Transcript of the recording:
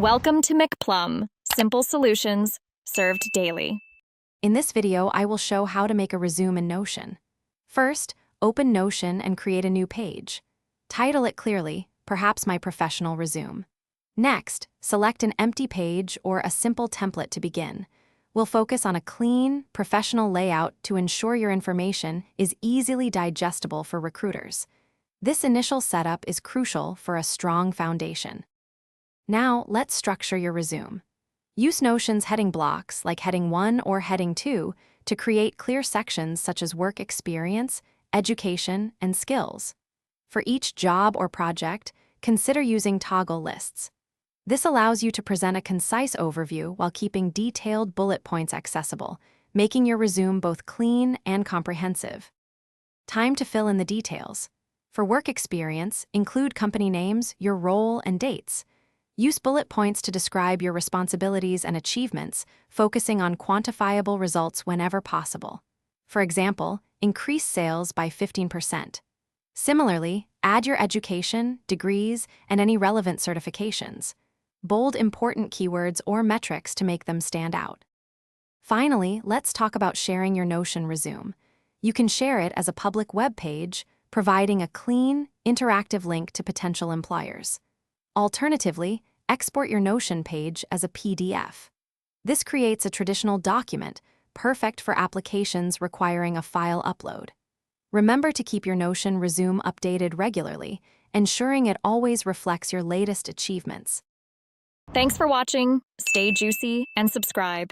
Welcome to McPlum, simple solutions served daily. In this video, I will show how to make a resume in Notion. First, open Notion and create a new page. Title it clearly, perhaps My Professional Resume. Next, select an empty page or a simple template to begin. We'll focus on a clean, professional layout to ensure your information is easily digestible for recruiters. This initial setup is crucial for a strong foundation. Now, let's structure your resume. Use Notion's heading blocks, like Heading 1 or Heading 2, to create clear sections such as work experience, education, and skills. For each job or project, consider using toggle lists. This allows you to present a concise overview while keeping detailed bullet points accessible, making your resume both clean and comprehensive. Time to fill in the details. For work experience, include company names, your role, and dates. Use bullet points to describe your responsibilities and achievements, focusing on quantifiable results whenever possible. For example, increase sales by 15%. Similarly, add your education, degrees, and any relevant certifications. Bold important keywords or metrics to make them stand out. Finally, let's talk about sharing your Notion resume. You can share it as a public web page, providing a clean, interactive link to potential employers. Alternatively, export your Notion page as a PDF. This creates a traditional document, perfect for applications requiring a file upload. Remember to keep your Notion resume updated regularly, ensuring it always reflects your latest achievements. Thanks for watching. Stay juicy and subscribe.